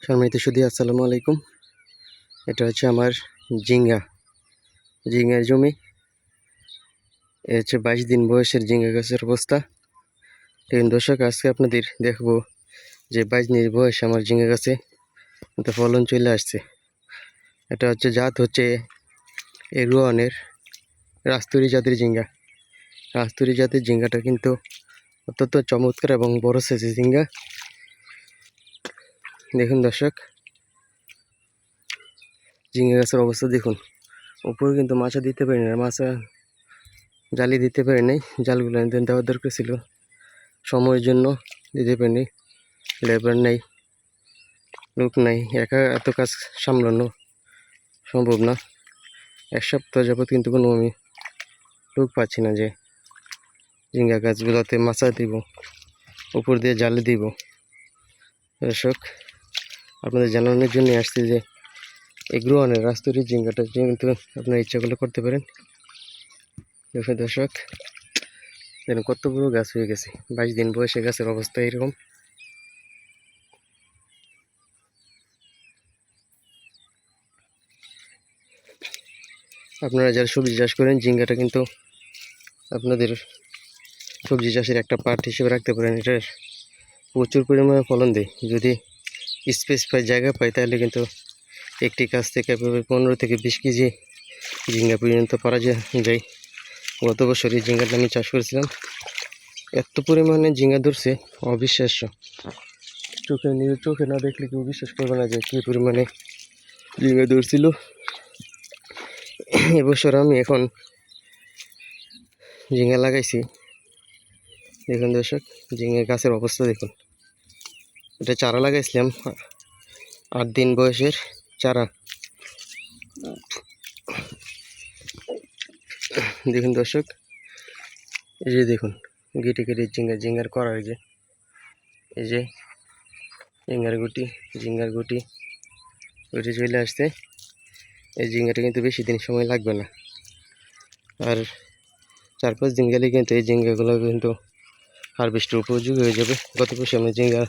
সম্মানিত সুধী, আসসালামু আলাইকুম। এটা হচ্ছে আমার ঝিঙ্গার জমি। এ হচ্ছে 22 দিন বয়সের ঝিঙ্গা গাছের অবস্থা। দেখুন দর্শক, আজকে আপনাদের দেখবো যে 22 দিন বয়স আমার ঝিঙ্গা গাছে ফলন চলে আসছে। এটা হচ্ছে জাত হচ্ছে এরুয়ানের রাস্তুরি জাতের ঝিঙ্গা। রাস্তুরি জাতের ঝিঙ্গাটা কিন্তু অত্যন্ত চমৎকার এবং বড় সাইজের ঝিঙ্গা। দেখুন দর্শক, ঝিঙ্গা গাছের অবস্থা দেখুন। উপরে কিন্তু মাছা দিতে পারি না, মাছা জালি দিতে পারি নাই। জালগুলো দেওয়ার দরকার ছিল, সময়ের জন্য দিতে পারিনি। লেবার নেই, লোক নাই, একা এত কাজ সামলানো সম্ভব না। এক সপ্তাহ যাবৎ কিন্তু কোনো আমি লোক পাচ্ছি না যে ঝিঙ্গা গাছগুলোতে মাছা দিব, উপর দিয়ে জালি দিব। দর্শক, আপনাদের জানানোর জন্য আসছি যে এগ্রোয়ানের রাস্তুরি ঝিঙ্গাটা কিন্তু আপনার ইচ্ছা করলে করতে পারেন। দর্শক দেখুন কত বড় গাছ হয়ে গেছে। 22 দিন বয়সে গাছের অবস্থা এরকম। আপনারা যারা সবজি চাষ করেন, ঝিঙ্গাটা কিন্তু আপনাদের সবজি চাষের একটা পার্ট হিসেবে রাখতে পারেন। এটার প্রচুর পরিমাণে ফলন দেয়। যদি স্পেস পাই, জায়গা পাই, তাহলে কিন্তু একটি গাছ থেকে 15 থেকে 20 কেজি ঝিঙ্গা পর্যন্ত পারা যায়। গত বছর এই ঝিঙ্গাটা আমি চাষ করেছিলাম, এত পরিমাণে ঝিঙ্গা ধরছে অবিশ্বাস্য। চোখে না দেখলে কেউ বিশ্বাস করবে না যে কী পরিমাণে ঝিঙ্গা ধরছিল। এবছর আমি এখন ঝিঙ্গা লাগাইছি। দেখুন দর্শক, ঝিঙ্গা গাছের অবস্থা দেখুন। এটা চারা লাগাইছিলাম, 8 দিন বয়সের চারা। দেখুন দর্শক, এই যে দেখুন গেটে গেটে ঝিঙ্গার করা, এই যে ঝিঙ্গার গুটি চলে আসছে। এই ঝিঙ্গাটা কিন্তু বেশি দিন সময় লাগবে না, আর 4-5 দিন গেলে কিন্তু এই ঝিঙ্গাগুলো কিন্তু হারভেস্টের উপযোগী হয়ে যাবে। গত বছর আমি ঝিঙ্গা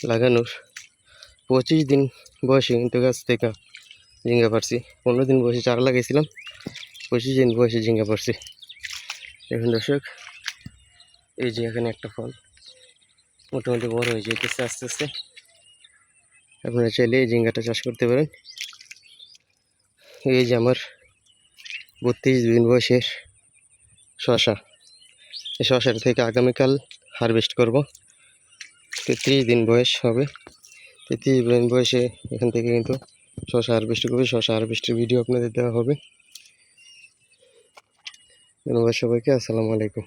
লাগানোর 25 দিন বয়সে কিন্তু গাছ থেকে ঝিঙ্গা পারছি। 15 দিন বয়সে চারা লাগাইছিলাম, 25 দিন বয়সে ঝিঙ্গা পারছি। দেখুন দর্শক, এই যে এখানে একটা ফল মোটামুটি বড় হয়ে যেতেছে আস্তে আস্তে। আপনারা চাইলে এই ঝিঙ্গাটা চাষ করতে পারেন। এই যে আমার 32 দিন বয়সের শশা, এই শশাটা থেকে আগামীকাল হারভেস্ট করব। 33 দিন বয়স হবে। 33 দিন বয়সে এখান থেকে কিন্তু শশা হারভেস্ট করবে। শশা হারভেস্টের ভিডিও আপনাদের দেওয়া হবে। ধন্যবাদ সবাইকে। আসসালামু আলাইকুম।